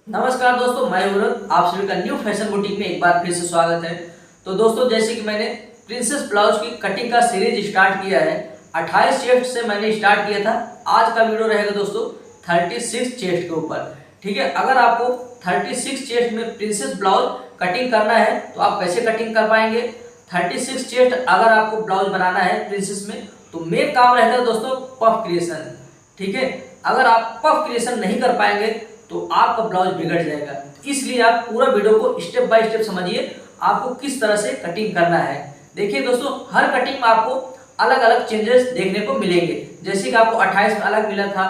नमस्कार दोस्तों, मैं उरद आप सभी का न्यू फैशन बुटीक में एक बार फिर से स्वागत है। तो दोस्तों, जैसे कि मैंने प्रिंसेस ब्लाउज की कटिंग का सीरीज स्टार्ट किया है, 28 चेस्ट से मैंने स्टार्ट किया था। आज का वीडियो रहेगा दोस्तों 36 चेस्ट के ऊपर। ठीक है, अगर आपको 36 चेस्ट में प्रिंसेस ब्लाउज कटिंग करना है तो आप कैसे कटिंग कर पाएंगे। 36 चेस्ट अगर आपको ब्लाउज बनाना है प्रिंसेस में तो मेन काम रहता है दोस्तों पफ क्रिएशन। ठीक है, अगर आप पफ क्रिएशन नहीं कर पाएंगे तो आपका ब्लाउज बिगड़ जाएगा। इसलिए आप पूरा वीडियो को स्टेप बाय स्टेप समझिए, आपको किस तरह से कटिंग करना है। देखिए दोस्तों, हर कटिंग में आपको अलग अलग चेंजेस देखने को मिलेंगे। जैसे कि आपको 28 में अलग मिला था,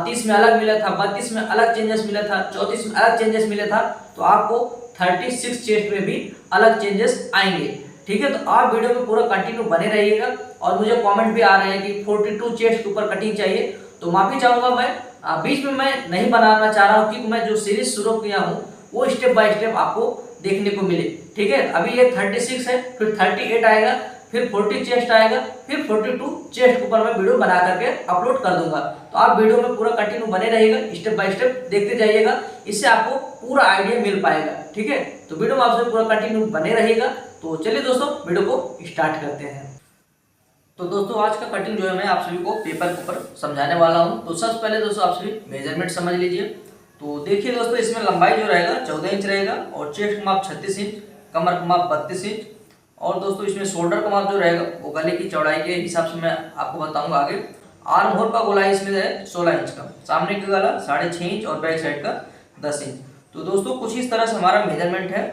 30 में अलग मिला था, 32 में अलग चेंजेस मिला था, 34 में अलग चेंजेस मिला था, तो आपको 36 चेस्ट में भी अलग चेंजेस आएंगे। ठीक है, तो आप वीडियो में पूरा कंटिन्यू बने रहिएगा। और मुझे कमेंट भी आ रहे हैं कि 42 चेस्ट के ऊपर कटिंग चाहिए, तो माफी चाहूंगा मैं बीच में मैं नहीं बनाना चाह रहा हूँ, क्योंकि मैं जो सीरीज शुरू किया हूँ वो स्टेप बाय स्टेप आपको देखने को मिले। ठीक है, अभी ये 36 है, फिर 38 आएगा, फिर 40 चेस्ट आएगा, फिर 42 चेस्ट के ऊपर मैं वीडियो बना करके अपलोड कर दूंगा। तो आप वीडियो में पूरा कंटिन्यू बने रहिएगा, स्टेप बाय स्टेप देखते जाइएगा, इससे आपको पूरा आइडिया मिल पाएगा। ठीक है, तो वीडियो में आपसे पूरा कंटिन्यू बने रहिएगा। तो चलिए दोस्तों, वीडियो को स्टार्ट करते हैं। तो दोस्तों, आज का कटिंग जो है मैं आप सभी को पेपर के ऊपर समझाने वाला हूं। तो सबसे पहले दोस्तों आप सभी मेजरमेंट समझ लीजिए। तो देखिए दोस्तों, इसमें लंबाई जो रहेगा 14 इंच रहेगा, और चेस्ट का माप 36 इंच, कमर का माप 32 इंच, और दोस्तों इसमें शोल्डर का माप जो रहेगा वो गले की चौड़ाई के हिसाब से मैं आपको बताऊंगा आगे। आर्म होल का गोलाई इसमें है 16 इंच का, सामने का गला 6.5 इंच और बैक साइड का 10 इंच। तो दोस्तों कुछ इस तरह से हमारा मेजरमेंट है।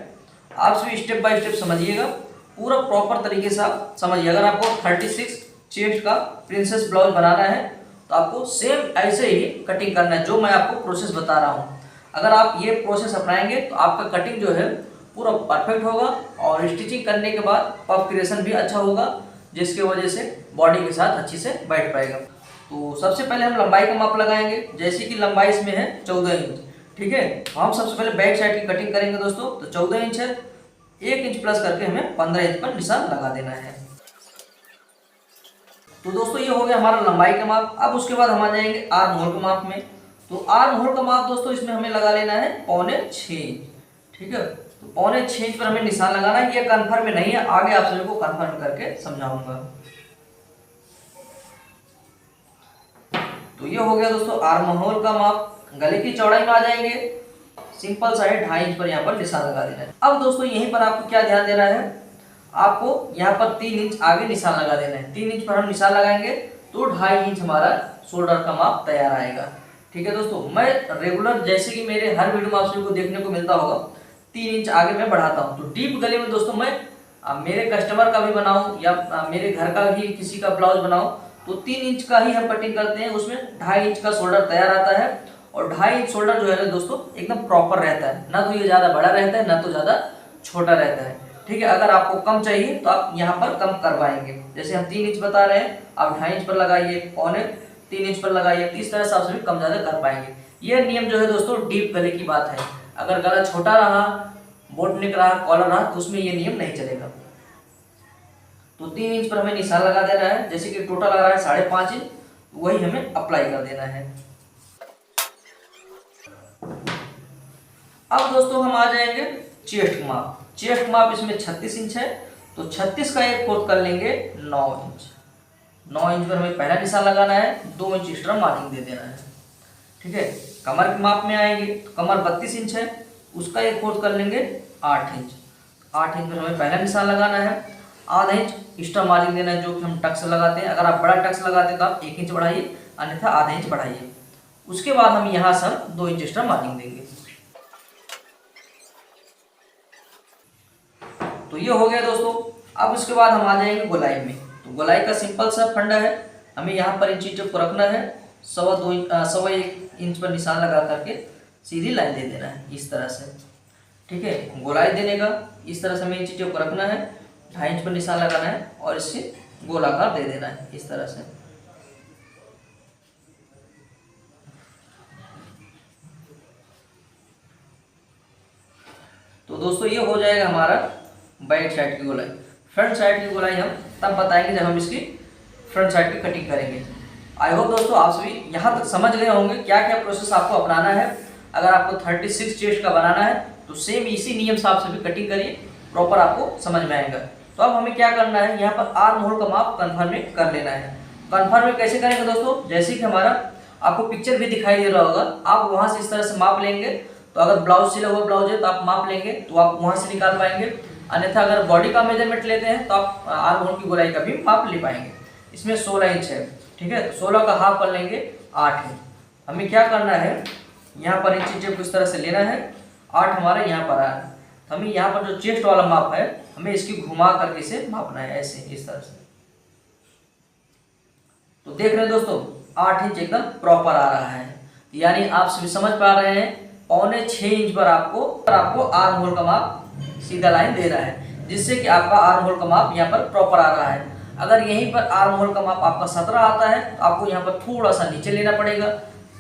आप सभी स्टेप बाय स्टेप समझिएगा, पूरा प्रॉपर तरीके से आप समझिए। अगर आपको 36 चेस्ट का प्रिंसेस ब्लाउज बनाना है तो आपको सेम ऐसे ही कटिंग करना है, जो मैं आपको प्रोसेस बता रहा हूँ। अगर आप ये प्रोसेस अपनाएंगे तो आपका कटिंग जो है पूरा परफेक्ट होगा, और स्टिचिंग करने के बाद पफ क्रिएशन भी अच्छा होगा, जिसकी वजह से बॉडी के साथ अच्छी से बैठ पाएगा। तो सबसे पहले हम लंबाई का माप लगाएंगे। जैसे कि लंबाई इसमें है 14 इंच। ठीक है, तो हम सबसे पहले बैक साइड की कटिंग करेंगे दोस्तों। तो 14 इंच है, 1 इंच प्लस करके हमें 15 इंच पर निशान लगा देना है। तो दोस्तों ये हो गया हमारा लंबाई का माप। अब उसके बाद हम आ जाएंगे आर्म होल के माप में। तो आर्म होल का माप दोस्तों इसमें हमें लगा लेना है 6.25 इंच। ठीक है, तो 6.25 इंच पर हमें निशान लगाना है। ये कंफर्म नहीं है, आगे आप सभी को कंफर्म करके समझाऊंगा। तो ये हो गया दोस्तों आर्म होल का माप। गले की चौड़ाई में आ जाएंगे, सिंपल सा है 2.5 इंच पर यहाँ पर निशान लगा देना है। अब दोस्तों यहीं पर आपको क्या ध्यान देना है, आपको यहाँ पर 3 इंच आगे निशान लगा देना है। 3 इंच पर हम निशान लगाएंगे तो 2.5 इंच हमारा शोल्डर का माप तैयार आएगा। ठीक है दोस्तों, मैं रेगुलर जैसे कि मेरे हर वीडियो में आप सभी को देखने को मिलता होगा 3 इंच आगे मैं बढ़ाता हूँ। तो डीप गले में दोस्तों मैं मेरे कस्टमर का भी बनाऊँ या मेरे घर का भी किसी का ब्लाउज बनाऊँ तो 3 इंच का ही हम कटिंग करते हैं। उसमें 2.5 इंच का शोल्डर तैयार आता है, और 2.5 इंच शोल्डर जो है ना दोस्तों एकदम प्रॉपर रहता है, ना तो ये ज्यादा बड़ा रहता है ना तो ज्यादा छोटा रहता है। ठीक है, अगर आपको कम चाहिए तो आप यहाँ पर कम करवाएंगे। जैसे हम 3 इंच बता रहे हैं, आप 2.5 इंच पर लगाइए, 3 इंच पर लगाइए, तो इस तरह से आप सभी कम ज्यादा कर पाएंगे। यह नियम जो है दोस्तों डीप गले की बात है। अगर गला छोटा रहा, बोट नेक रहा, कॉलर रहा, तो उसमें ये नियम नहीं चलेगा। तो 3 इंच पर हमें निशान लगा देना है। जैसे कि टोटल आ रहा है 5.5 इंच, वही हमें अप्लाई कर देना है। अब दोस्तों हम आ जाएंगे चेस्ट माप। चेस्ट माप इसमें 36 इंच है, तो 36 का 1/4 कर लेंगे 9 इंच। 9 इंच पर हमें पहला निशान लगाना है, 2 इंच एक्स्ट्रा मार्जिन दे देना है। ठीक है, कमर के माप में आएंगे तो कमर 32 इंच है, उसका 1/4 कर लेंगे 8 इंच। 8 इंच पर हमें पहला निशान लगाना है, आधा इंच एक्स्ट्रा मार्जिन देना है, जो कि हम टक्स लगाते हैं। अगर आप बड़ा टक्स लगाते हैं तो आप 1 इंच बढ़ाइए, अन्यथा आधा इंच बढ़ाइए। उसके बाद हम यहाँ से 2 इंच एक्स्ट्रा मार्जिन देंगे। तो ये हो गया दोस्तों। अब उसके बाद हम आ जाएंगे गोलाई में। तो गोलाई का सिंपल सा फंडा है, हमें यहाँ पर इंची टेप को रखना है, 1.25 इंच पर निशान लगा करके सीधी लाइन दे देना है इस तरह से। ठीक है, गोलाई देने का इस तरह से हमें इंची टेप को रखना है, 2.5 इंच पर निशान लगाना है, और इससे गोलाकार दे देना है इस तरह से। तो दोस्तों ये हो जाएगा हमारा बैक साइड की गोलाई। फ्रंट साइड की गोलाई हम तब बताएंगे जब हम इसकी फ्रंट साइड की कटिंग करेंगे। आई होप दोस्तों आप सभी यहाँ तक समझ गए होंगे क्या क्या प्रोसेस आपको अपनाना है। अगर आपको 36 चेस्ट का बनाना है तो सेम इसी नियम से आप सभी कटिंग करिए, प्रॉपर आपको समझ में आएगा। तो अब हमें क्या करना है, यहाँ पर आर्म होल का माप कन्फर्म में कर लेना है। कन्फर्म में कैसे करेंगे दोस्तों, जैसे कि हमारा आपको पिक्चर भी दिखाई दे रहा होगा, आप वहां से इस तरह से माप लेंगे। तो अगर ब्लाउज सिला हुआ ब्लाउज है तो आप माप लेंगे तो आप वहां से निकाल पाएंगे, अन्यथा अगर बॉडी का मेजरमेंट लेते हैं तो आप आर्म होल की गोलाई का भी माप ले पाएंगे। इसमें 16 इंच है, ठीक है, 16 का हाफ कर लेंगे 8 है। हमें क्या करना है, यहाँ पर इंची टेप इस तरह से लेना है, 8 हमारा यहाँ पर आया है। हमें यहाँ पर जो चेस्ट वाला माप है हमें इसकी घुमा करके इसे मापना है, ऐसे इस तरह से। तो देख रहे हैं दोस्तों 8 इंच एकदम प्रॉपर आ रहा है, यानी आप सभी समझ पा रहे हैं 6.25 इंच पर आपको आर्म होल का माप सीधा लाइन दे रहा है, जिससे कि आपका आर्म होल का माप यहाँ पर प्रॉपर आ रहा है। अगर यहीं पर आर्म होल का माप आपका 17 आता है तो आपको यहाँ पर थोड़ा सा नीचे लेना पड़ेगा,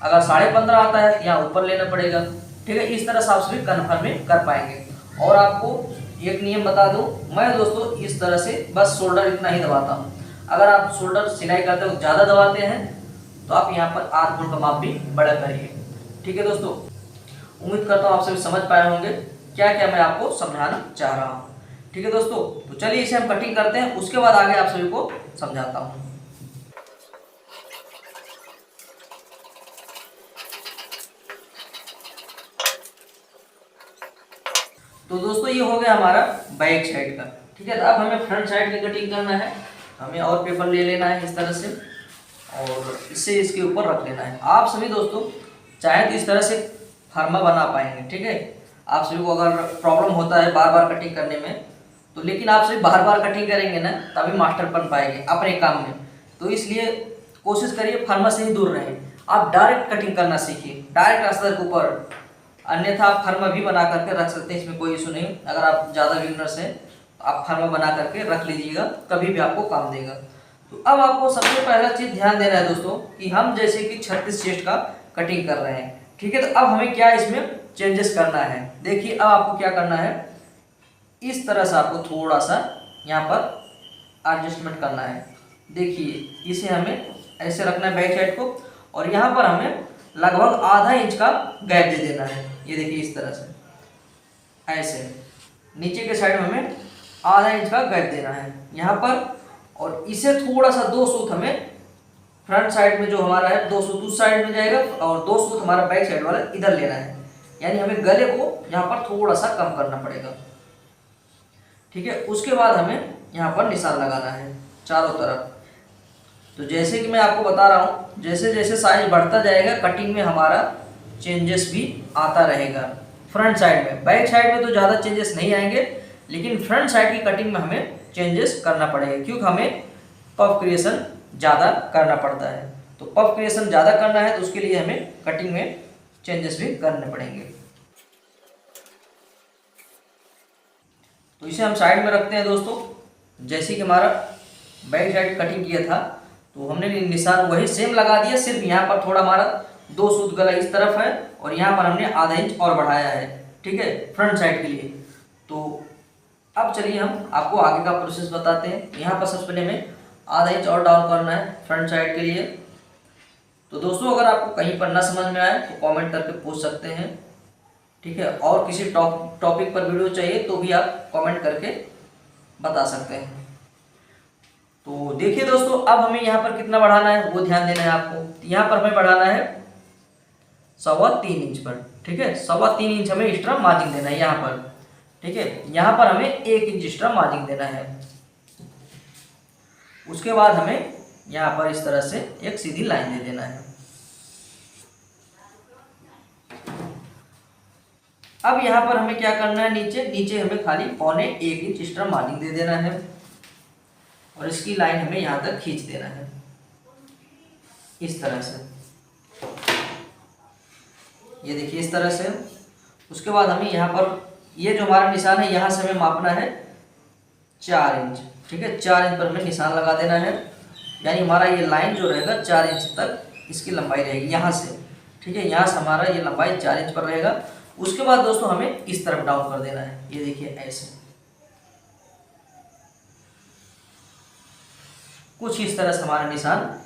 अगर 15.5 आता है तो यहाँ ऊपर लेना पड़ेगा, ठीक है। इस तरह से आप सभी कन्फर्म में कर पाएंगे। और आपको एक नियम बता दूं, मैं दोस्तों इस तरह से बस शोल्डर इतना ही दबाता हूँ। अगर आप शोल्डर सिलाई करते हो ज़्यादा दबाते हैं तो आप यहाँ पर आर्म होल का माप भी बड़ा करिए, ठीक है दोस्तों। उम्मीद करता हूँ आप सभी समझ पाए होंगे क्या क्या मैं आपको समझाना चाह रहा हूँ, ठीक है दोस्तों। तो चलिए इसे हम कटिंग करते हैं, उसके बाद आगे आप सभी को समझाता हूँ। तो दोस्तों ये हो गया हमारा बैक साइड का, ठीक है। तो अब हमें फ्रंट साइड की कटिंग करना है। हमें और पेपर ले लेना है इस तरह से और इसे इसके ऊपर रख लेना है। आप सभी दोस्तों चाहे तो इस तरह से फर्मा बना पाएंगे, ठीक है। आप सभी को अगर प्रॉब्लम होता है बार बार कटिंग करने में तो, लेकिन आप सभी बार बार कटिंग करेंगे ना तभी मास्टर बन पाएंगे अपने काम में। तो इसलिए कोशिश करिए फर्मा से ही दूर रहें, आप डायरेक्ट कटिंग करना सीखिए, डायरेक्ट अस्तर के ऊपर। अन्यथा आप फर्मा भी बना करके रख सकते हैं, इसमें कोई इशू नहीं। अगर आप ज़्यादा बिगनर्स हैं तो आप फर्मा बना करके रख लीजिएगा, कभी भी आपको काम देगा। तो अब आपको सबसे पहला चीज़ ध्यान देना है दोस्तों कि हम जैसे कि 36 चेस्ट का कटिंग कर रहे हैं, ठीक है। तो अब हमें क्या इसमें चेंजेस करना है, देखिए। अब आपको क्या करना है, इस तरह से आपको थोड़ा सा यहाँ पर एडजस्टमेंट करना है। देखिए इसे हमें ऐसे रखना है बैक साइड को, और यहाँ पर हमें लगभग आधा इंच का गैप दे देना है। ये देखिए इस तरह से ऐसे नीचे के साइड में हमें आधा इंच का गैप देना है यहाँ पर, और इसे थोड़ा सा 2 सूत हमें फ्रंट साइड में जो हमारा है 2 सूत उस साइड में जाएगा और 2 सूत हमारा बैक साइड वाला इधर लेना है। यानी हमें गले को यहाँ पर थोड़ा सा कम करना पड़ेगा, ठीक है। उसके बाद हमें यहाँ पर निशान लगाना है चारों तरफ। तो जैसे कि मैं आपको बता रहा हूँ, जैसे जैसे साइज बढ़ता जाएगा कटिंग में हमारा चेंजेस भी आता रहेगा फ्रंट साइड में। बैक साइड में तो ज़्यादा चेंजेस नहीं आएंगे, लेकिन फ्रंट साइड की कटिंग में हमें चेंजेस करना पड़ेगा, क्योंकि हमें पफ क्रिएशन ज़्यादा करना पड़ता है। तो पफ क्रिएशन ज़्यादा करना है तो उसके लिए हमें कटिंग में चेंजेस भी करने पड़ेंगे। तो इसे हम साइड में रखते हैं दोस्तों। जैसे कि हमारा बैक साइड कटिंग किया था तो हमने निशान वही सेम लगा दिया, सिर्फ यहाँ पर थोड़ा हमारा 2 सूत गला इस तरफ है और यहाँ पर हमने आधा इंच और बढ़ाया है, ठीक है, फ्रंट साइड के लिए। तो अब चलिए हम आपको आगे का प्रोसेस बताते हैं। यहाँ पर सबसे पहले हमें आधा इंच और डाउन करना है फ्रंट साइड के लिए। तो दोस्तों अगर आपको कहीं पर ना समझ में आए तो कमेंट करके पूछ सकते हैं, ठीक है। और किसी टॉपिक पर वीडियो चाहिए तो भी आप कमेंट करके बता सकते हैं। तो देखिए दोस्तों अब हमें यहाँ पर कितना बढ़ाना है वो ध्यान देना है आपको। यहाँ पर हमें बढ़ाना है 3.25 इंच पर, ठीक है। 3.25 इंच हमें एक्स्ट्रा मार्जिन देना है यहाँ पर, ठीक है। यहाँ पर हमें 1 इंच एक्स्ट्रा मार्जिन देना है। उसके बाद हमें यहाँ पर इस तरह से एक सीधी लाइन दे देना है। अब यहाँ पर हमें क्या करना है, नीचे हमें खाली 1.25 इंच एक्स्ट्रा मार्जिन दे देना है और इसकी लाइन हमें यहाँ तक खींच देना है इस तरह से। ये देखिए इस तरह से। उसके बाद हमें यहाँ पर ये जो हमारा निशान है यहाँ से हमें मापना है 4 इंच, ठीक है। 4 इंच पर हमें निशान लगा देना है, यानी हमारा ये लाइन जो रहेगा 4 इंच तक इसकी लंबाई रहेगी यहाँ से, ठीक है। यहाँ से हमारा ये लंबाई 4 इंच पर रहेगा। उसके बाद दोस्तों हमें इस तरफ डाउन कर देना है, ये देखिए ऐसे कुछ इस तरह से हमारा निशान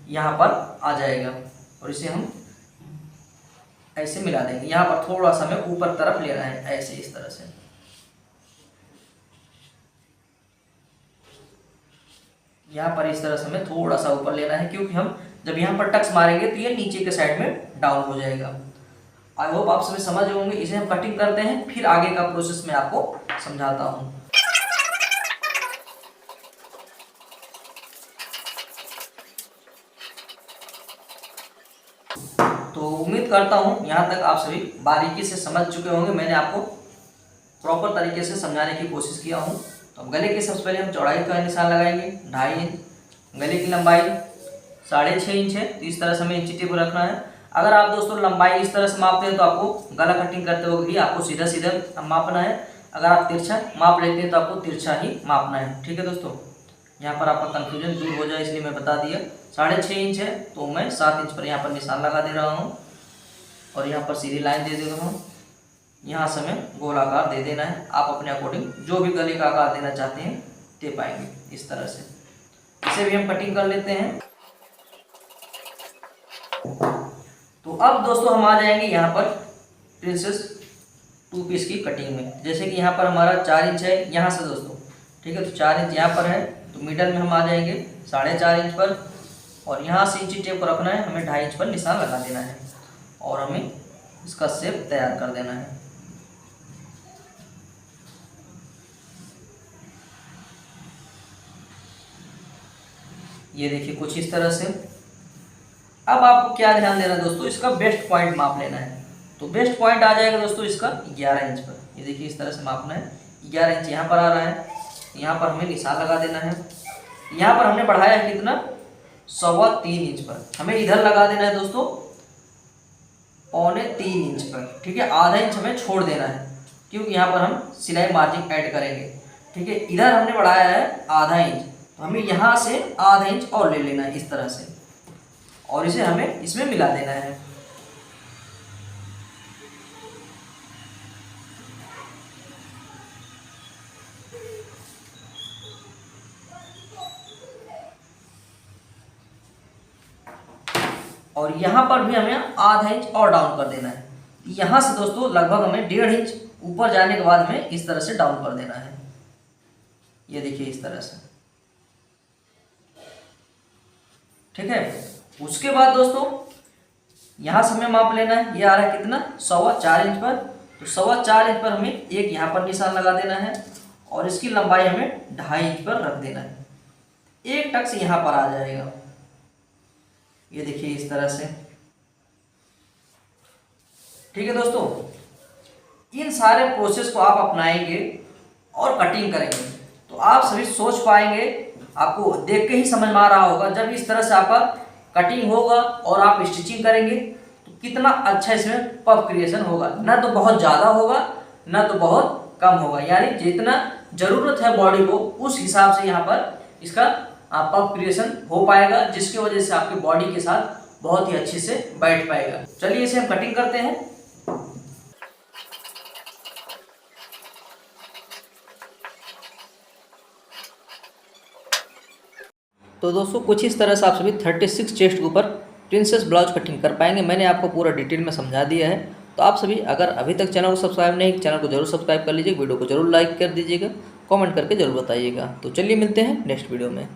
यहाँ पर आ जाएगा और इसे हम ऐसे मिला देंगे। यहाँ पर थोड़ा सा हमें ऊपर तरफ लेना है, ऐसे इस तरह से। यहाँ पर इस तरह से हमें थोड़ा सा ऊपर लेना है, क्योंकि हम जब यहाँ पर टक्स मारेंगे तो ये नीचे के साइड में डाउन हो जाएगा। आई होप आप सभी समझ होंगे। इसे हम कटिंग करते हैं, फिर आगे का प्रोसेस मैं आपको समझाता हूँ। तो उम्मीद करता हूँ यहाँ तक आप सभी बारीकी से समझ चुके होंगे। मैंने आपको प्रॉपर तरीके से समझाने की कोशिश किया हूँ। तो गले की सबसे पहले हम चौड़ाई का निशान लगाएंगे 2.5 इंच। गले की लंबाई 6.5 इंच है, तो इस तरह से हमें इंची टेप रखना है। अगर आप दोस्तों लंबाई इस तरह से मापते हैं तो आपको गला कटिंग करते वक्त भी आपको सीधा सीधा मापना है। अगर आप तिरछा माप लेते हैं तो आपको तिरछा ही मापना है। ठीक है दोस्तों, यहाँ पर आपका कन्फ्यूजन दूर हो जाए इसलिए मैं बता दिया। 6.5 इंच है तो मैं 7 इंच पर यहाँ पर निशान लगा दे रहा हूँ और यहाँ पर सीधी लाइन दे दे रहा हूँ। यहाँ से हमें गोल आकार दे देना है। आप अपने अकॉर्डिंग जो भी गले का आकार देना चाहते हैं दे पाएंगे इस तरह से। इसे भी हम कटिंग कर लेते हैं। तो अब दोस्तों हम आ जाएंगे यहाँ पर प्रिंसेस 2 पीस की कटिंग में। जैसे कि यहाँ पर हमारा 4 इंच है यहाँ से दोस्तों, ठीक है। तो 4 इंच यहाँ पर है, तो मिडल में हम आ जाएंगे 4.5 इंच पर और यहाँ से इंची टेप को रखना है। हमें 2.5 इंच पर निशान लगा देना है और हमें इसका शेप तैयार कर देना है। ये देखिए कुछ इस तरह से। अब आपको क्या ध्यान देना है दोस्तों, इसका बेस्ट पॉइंट माप लेना है। तो बेस्ट पॉइंट आ जाएगा दोस्तों इसका 11 इंच पर। ये देखिए इस तरह से मापना है। 11 इंच यहाँ पर आ रहा है, यहाँ पर हमें निशान लगा देना है। यहाँ पर हमने बढ़ाया है कितना, 3.25 इंच पर। हमें इधर लगा देना है दोस्तों 3.25 इंच पर। ठीक है, आधा इंच हमें छोड़ देना है क्योंकि यहाँ पर हम सिलाई मार्जिन ऐड करेंगे। ठीक है, इधर हमने बढ़ाया है आधा इंच, तो हमें यहाँ से आधा इंच और ले लेना है इस तरह से और इसे हमें इसमें मिला देना है। और यहाँ पर भी हमें आधा इंच और डाउन कर देना है। यहाँ से दोस्तों लगभग हमें 1.5 इंच ऊपर जाने के बाद हमें इस तरह से डाउन कर देना है। ये देखिए इस तरह से। ठीक है, उसके बाद दोस्तों यहाँ से हमें माप लेना है। ये आ रहा है कितना, 4.25 इंच पर। तो 4.25 इंच पर हमें एक यहाँ पर निशान लगा देना है और इसकी लंबाई हमें 2.5 इंच पर रख देना है। एक टक्स यहाँ पर आ जाएगा। ये देखिए इस तरह से। ठीक है दोस्तों, इन सारे प्रोसेस को आप अपनाएंगे और कटिंग करेंगे तो आप सभी सोच पाएंगे। आपको देख के ही समझ में आ रहा होगा, जब इस तरह से आपका कटिंग होगा और आप स्टिचिंग करेंगे तो कितना अच्छा इसमें पफ क्रिएशन होगा। ना तो बहुत ज़्यादा होगा ना तो बहुत कम होगा, यानी जितना ज़रूरत है बॉडी को उस हिसाब से यहाँ पर इसका पफ क्रिएशन हो पाएगा, जिसकी वजह से आपकी बॉडी के साथ बहुत ही अच्छे से बैठ पाएगा। चलिए इसे हम कटिंग करते हैं। तो दोस्तों कुछ इस तरह से आप सभी 36 चेस्ट के ऊपर प्रिंसेस ब्लाउज कटिंग कर पाएंगे। मैंने आपको पूरा डिटेल में समझा दिया है। तो आप सभी अगर अभी तक चैनल को सब्सक्राइब नहीं, चैनल को जरूर सब्सक्राइब कर लीजिए, वीडियो को जरूर लाइक कर दीजिएगा, कमेंट करके जरूर बताइएगा। तो चलिए मिलते हैं नेक्स्ट वीडियो में।